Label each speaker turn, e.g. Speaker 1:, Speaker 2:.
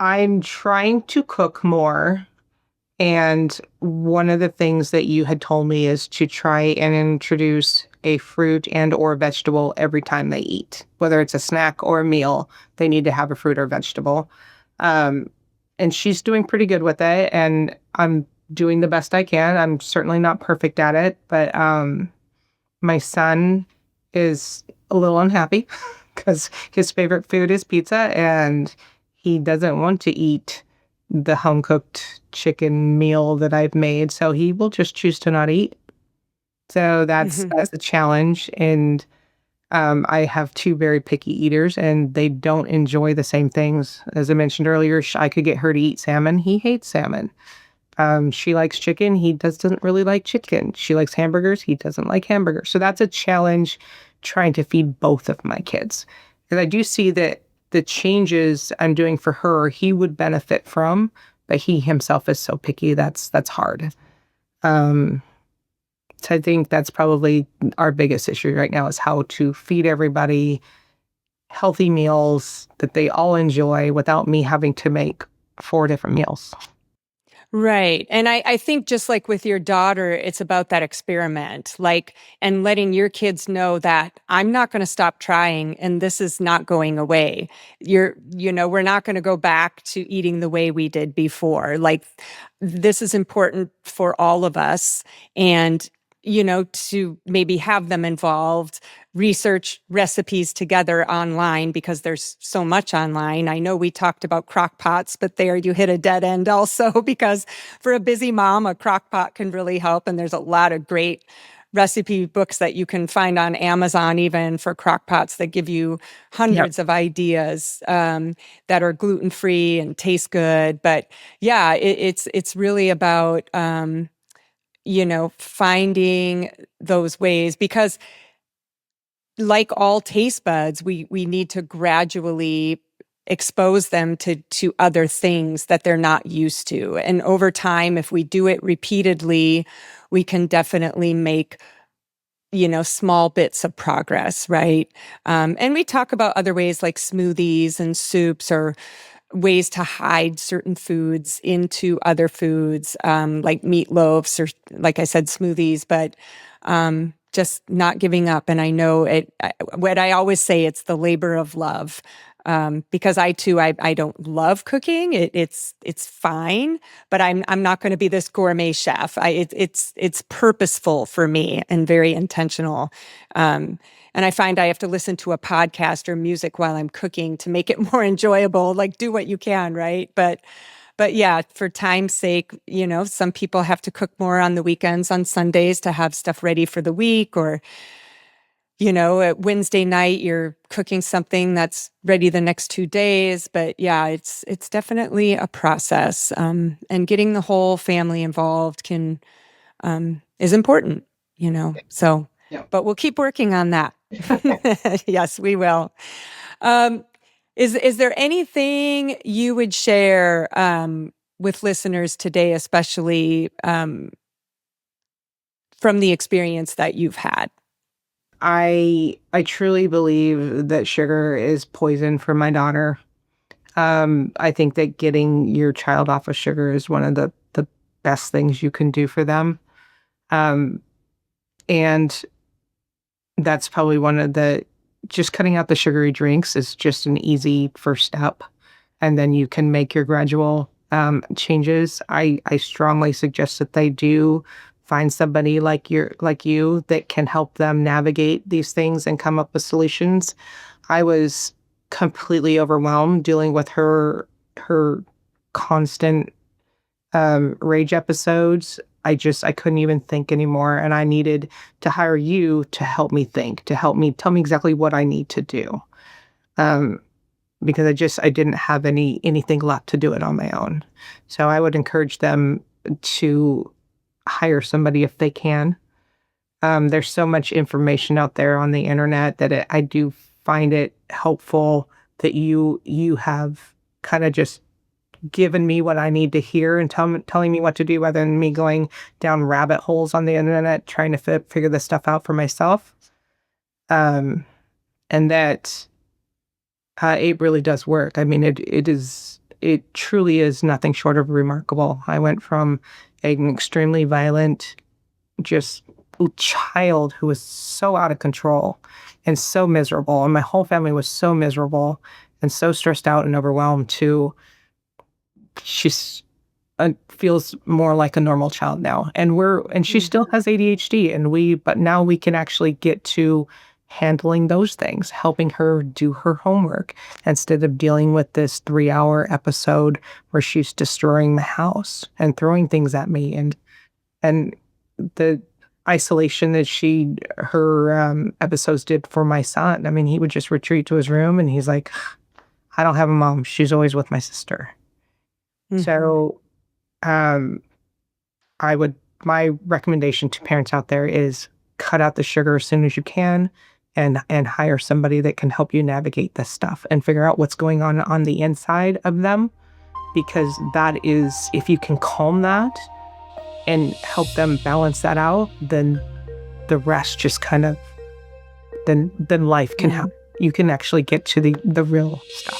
Speaker 1: I'm trying to cook more. And one of the things that you had told me is to try and introduce a fruit and or vegetable every time they eat, whether it's a snack or a meal, they need to have a fruit or vegetable. Um, and she's doing pretty good with it, and I'm doing the best I can. I'm certainly not perfect at it, but my son is a little unhappy because his favorite food is pizza, and he doesn't want to eat the home cooked chicken meal that I've made, so he will just choose to not eat. So that's a challenge, and I have two very picky eaters, and they don't enjoy the same things. As I mentioned earlier, I could get her to eat salmon. He hates salmon. She likes chicken. He doesn't really like chicken. She likes hamburgers. He doesn't like hamburgers. So that's a challenge trying to feed both of my kids. And I do see that the changes I'm doing for her, he would benefit from, but he himself is so picky. That's hard. Um, so I think that's probably our biggest issue right now is how to feed everybody healthy meals that they all enjoy without me having to make four different meals.
Speaker 2: Right. And I think just like with your daughter, it's about that experiment, like, and letting your kids know that I'm not going to stop trying and this is not going away. We're not going to go back to eating the way we did before. Like, this is important for all of us. And, to maybe have them involved, research recipes together online because there's so much online. I know we talked about crockpots, but there you hit a dead end also because for a busy mom, a crockpot can really help. And there's a lot of great recipe books that you can find on Amazon, even for crockpots that give you
Speaker 1: Yep.
Speaker 2: hundreds of ideas that are gluten-free and taste good. But yeah, it's really about, finding those ways because like all taste buds, we need to gradually expose them to other things that they're not used to. And over time, if we do it repeatedly, we can definitely make, small bits of progress, right? And we talk about other ways like smoothies and soups or ways to hide certain foods into other foods, like meatloaves or, like I said, smoothies, but just not giving up. And I know what I always say, it's the labor of love. Because I don't love cooking. It's fine, but I'm not going to be this gourmet chef. It's purposeful for me and very intentional. And I find I have to listen to a podcast or music while I'm cooking to make it more enjoyable. Like, do what you can, right? But yeah, for time's sake, some people have to cook more on the weekends, on Sundays to have stuff ready for the week, or at Wednesday night, you're cooking something that's ready the next 2 days. But yeah, it's definitely a process. And getting the whole family involved is important, so,
Speaker 1: Yeah.
Speaker 2: but we'll keep working on that. Yes, we will. Um, is there anything you would share, with listeners today, especially, from the experience that you've had?
Speaker 1: I truly believe that sugar is poison for my daughter. I think that getting your child off of sugar is one of the best things you can do for them. Um, and that's probably one of the just cutting out the sugary drinks is just an easy first step. And then you can make your gradual changes. I strongly suggest that they do find somebody like you that can help them navigate these things and come up with solutions. I was completely overwhelmed dealing with her constant rage episodes. I couldn't even think anymore, and I needed to hire you to help me think, to help me tell me exactly what I need to do. Um, because I didn't have anything left to do it on my own. So I would encourage them to hire somebody if they can. There's so much information out there on the internet that I do find it helpful that you have kind of just given me what I need to hear and telling me what to do rather than me going down rabbit holes on the internet trying to figure this stuff out for myself. And that it really does work. I mean, it is it truly is nothing short of remarkable. I went from an extremely violent, just child who was so out of control and so miserable, and my whole family was so miserable and so stressed out and overwhelmed, to she's feels more like a normal child now. And she still has ADHD, but now we can actually get to handling those things, helping her do her homework instead of dealing with this 3-hour episode where she's destroying the house and throwing things at me, and the isolation that her episodes did for my son. I mean, he would just retreat to his room and he's like, I don't have a mom. She's always with my sister.
Speaker 2: Mhm.
Speaker 1: So my recommendation to parents out there is cut out the sugar as soon as you can, and hire somebody that can help you navigate this stuff and figure out what's going on the inside of them, because that is, if you can calm that and help them balance that out, then the rest just kind of, then life can
Speaker 2: Yeah.
Speaker 1: happen. You can actually get to the real stuff.